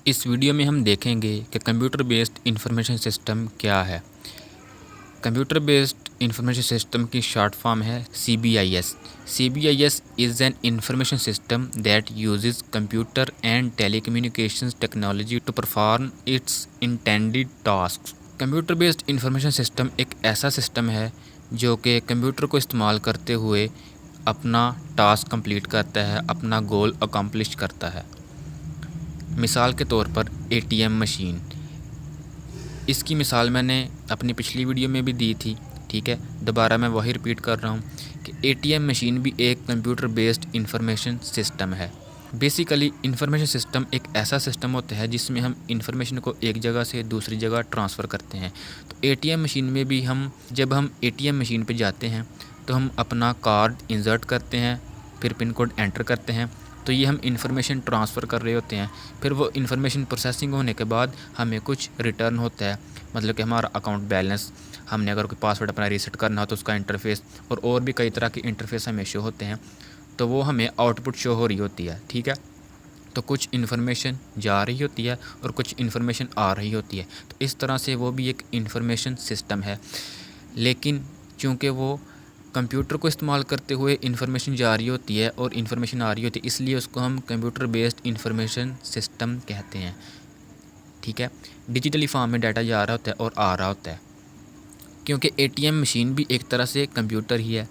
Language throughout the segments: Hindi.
इस वीडियो में हम देखेंगे कि कंप्यूटर बेस्ड इंफॉर्मेशन सिस्टम क्या है। कंप्यूटर बेस्ड इंफॉर्मेशन सिस्टम की शॉर्ट फॉर्म है CBIS। CBIS is an information system that uses computer and telecommunications technology to perform its intended task. Computer based information system एक ऐसा सिस्टम है जो कि कंप्यूटर को इस्तेमाल करते हुए अपना टास्क कंप्लीट करता है, अपना गोल अकम्प्लिश करता है। मिसाल के तौर पर ATM मशीन। इसकी मिसाल मैंने अपनी पिछली वीडियो में भी दी थी, ठीक है। दोबारा मैं वही रिपीट कर रहा हूँ कि ATM मशीन भी एक कंप्यूटर बेस्ड इंफॉर्मेशन सिस्टम है। बेसिकली इंफॉर्मेशन सिस्टम एक ऐसा सिस्टम होता है जिसमें हम इंफॉर्मेशन को एक जगह से दूसरी जगह ट्रांसफ़र करते हैं। तो ATM मशीन में भी जब हम ATM मशीन पे जाते हैं तो हम अपना कार्ड इंसर्ट करते हैं, फिर पिन कोड एंटर करते हैं, तो ये हम इंफॉर्मेशन ट्रांसफ़र कर रहे होते हैं। फिर वो इंफॉर्मेशन प्रोसेसिंग होने के बाद हमें कुछ रिटर्न होता है, मतलब कि हमारा अकाउंट बैलेंस, हमने अगर कोई पासवर्ड अपना रीसेट करना हो तो उसका इंटरफेस, और भी कई तरह के इंटरफेस हमें शो होते हैं, तो वो हमें आउटपुट शो हो रही होती है, ठीक है। तो कुछ इन्फॉर्मेशन जा रही होती है और कुछ इन्फॉर्मेशन आ रही होती है। तो इस तरह से वो भी एक इंफॉर्मेशन सिस्टम है। लेकिन चूँकि वो कंप्यूटर को इस्तेमाल करते हुए इन्फॉर्मेशन जा रही होती है और इन्फॉर्मेशन आ रही होती है, इसलिए उसको हम कंप्यूटर बेस्ड इंफॉर्मेशन सिस्टम कहते हैं, ठीक है। डिजिटली फॉर्म में डाटा जा रहा होता है और आ रहा होता है, क्योंकि ATM मशीन भी एक तरह से कंप्यूटर ही है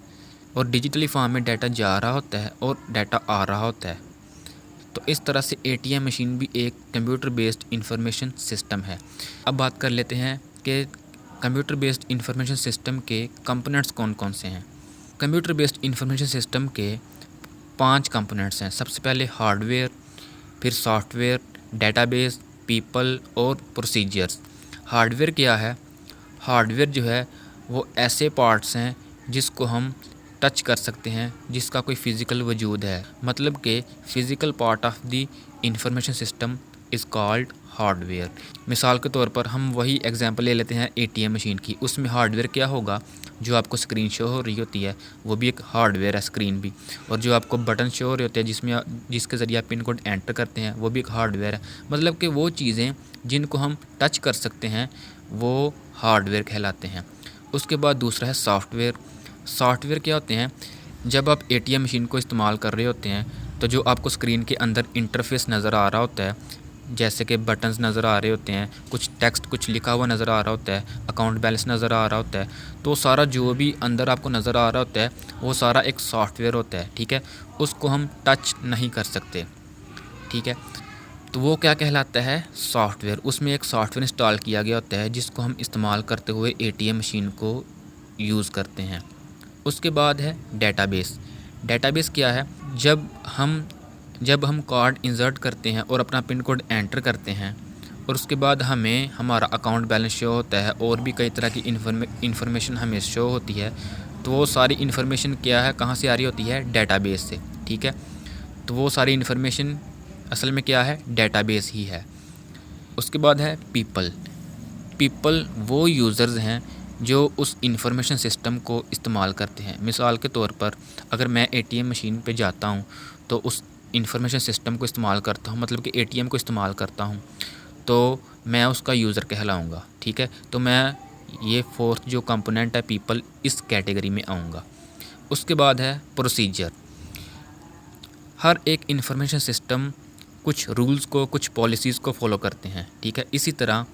और डिजिटली फॉर्म में डाटा जा रहा होता है और डाटा आ रहा होता है। तो इस तरह से ATM मशीन भी एक कंप्यूटर बेस्ड इंफॉर्मेशन सिस्टम है। अब बात कर लेते हैं कि कंप्यूटर बेस्ड इंफॉर्मेशन सिस्टम के कंपोनेंट्स कौन कौन से हैं। कंप्यूटर बेस्ड इंफॉर्मेशन सिस्टम के 5 कंपोनेंट्स हैं। सबसे पहले हार्डवेयर, फिर सॉफ्टवेयर, डेटाबेस, पीपल और प्रोसीजर्स। हार्डवेयर क्या है? हार्डवेयर जो है वो ऐसे पार्ट्स हैं जिसको हम टच कर सकते हैं, जिसका कोई फ़िज़िकल वजूद है, मतलब कि physical part of the information system is called hardware. मिसाल के तौर पर हम वही एग्जांपल ले लेते हैं ATM मशीन की। उसमें हार्डवेयर क्या होगा? जो आपको स्क्रीन शो हो रही होती है वो भी एक हार्डवेयर है, स्क्रीन भी। और जो आपको बटन शो हो रहे होते हैं जिसके ज़रिए आप पिन कोड एंटर करते हैं वो भी एक हार्डवेयर है। मतलब कि वो चीज़ें जिनको हम टच कर सकते हैं वो हार्डवेयर कहलाते हैं। उसके बाद दूसरा है सॉफ्टवेयर। सॉफ्टवेयर क्या होते हैं? जब आप ATM मशीन को इस्तेमाल कर रहे होते हैं तो जो आपको स्क्रीन के अंदर इंटरफेस नज़र आ रहा होता है, जैसे कि बटन्स नज़र आ रहे होते हैं, कुछ टेक्स्ट कुछ लिखा हुआ नज़र आ रहा होता है, अकाउंट बैलेंस नज़र आ रहा होता है, तो सारा जो भी अंदर आपको नज़र आ रहा होता है वो सारा एक सॉफ्टवेयर होता है, ठीक है। उसको हम टच नहीं कर सकते, ठीक है। तो वो क्या कहलाता है? सॉफ्टवेयर। उसमें एक सॉफ्टवेयर इंस्टॉल किया गया होता है जिसको हम इस्तेमाल करते हुए ATM मशीन को यूज़ करते हैं। उसके बाद है डेटाबेस। डेटाबेस क्या है? जब हम कार्ड इंसर्ट करते हैं और अपना पिन कोड एंटर करते हैं और उसके बाद हमें हमारा अकाउंट बैलेंस शो होता है और भी कई तरह की इन्फॉर्मेशन हमें शो होती है, तो वो सारी इन्फॉर्मेशन क्या है, कहाँ से आ रही होती है? डेटाबेस से, ठीक है। तो वो सारी इन्फॉर्मेशन असल में क्या है? डेटाबेस ही है। उसके बाद है पीपल। पीपल वो यूज़र्स हैं जो उस इंफॉर्मेशन सिस्टम को इस्तेमाल करते हैं। मिसाल के तौर पर अगर मैं ATM मशीन पे जाता हूँ तो उस इंफॉर्मेशन सिस्टम को इस्तेमाल करता हूँ, मतलब कि ATM को इस्तेमाल करता हूँ, तो मैं उसका यूज़र कहलाऊँगा, ठीक है। तो मैं ये फोर्थ जो कंपोनेंट है पीपल, इस कैटेगरी में आऊँगा। उसके बाद है प्रोसीजर। हर एक इंफॉर्मेशन सिस्टम कुछ रूल्स को, कुछ पॉलिसीज़ को फॉलो करते हैं, ठीक है। इसी तरह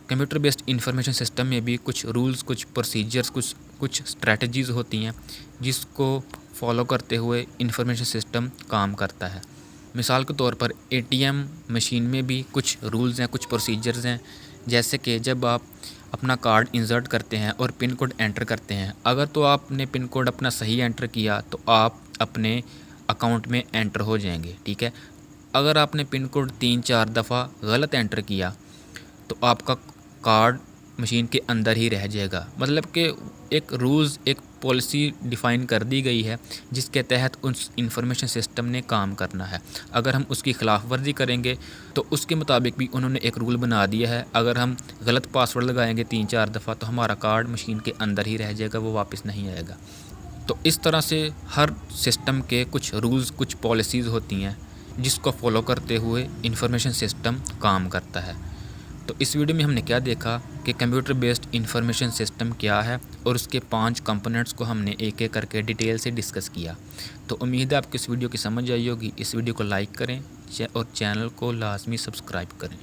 कंप्यूटर बेस्ड इंफॉर्मेशन सिस्टम में भी कुछ रूल्स, कुछ प्रोसीजर्स, कुछ स्ट्रैटेजीज़ होती हैं जिसको फॉलो करते हुए इंफॉर्मेशन सिस्टम काम करता है। मिसाल के तौर पर ATM मशीन में भी कुछ रूल्स हैं, कुछ प्रोसीजर्स हैं, जैसे कि जब आप अपना कार्ड इंसर्ट करते हैं और पिन कोड एंटर करते हैं, अगर तो आपने पिन कोड अपना सही एंटर किया तो आप अपने अकाउंट में एंटर हो जाएंगे, ठीक है। अगर आपने पिन कोड 3-4 दफ़ा गलत एंटर किया तो आपका कार्ड मशीन के अंदर ही रह जाएगा। मतलब कि एक रूल्स, एक पॉलिसी डिफ़ाइन कर दी गई है जिसके तहत उस इंफॉर्मेशन सिस्टम ने काम करना है। अगर हम उसकी ख़िलाफ़ वर्जी करेंगे तो उसके मुताबिक भी उन्होंने एक रूल बना दिया है। अगर हम गलत पासवर्ड लगाएंगे 3-4 दफ़ा तो हमारा कार्ड मशीन के अंदर ही रह जाएगा, वो वापस नहीं आएगा। तो इस तरह से हर सिस्टम के कुछ रूल्स, कुछ पॉलिसीज़ होती हैं जिसको फॉलो करते हुए इंफॉर्मेशन सिस्टम काम करता है। तो इस वीडियो में हमने क्या देखा कि कंप्यूटर बेस्ड इंफॉर्मेशन सिस्टम क्या है और उसके 5 कंपोनेंट्स को हमने एक एक करके डिटेल से डिस्कस किया। तो उम्मीद है आपको इस वीडियो की समझ आई होगी। इस वीडियो को लाइक करें और चैनल को लाजमी सब्सक्राइब करें।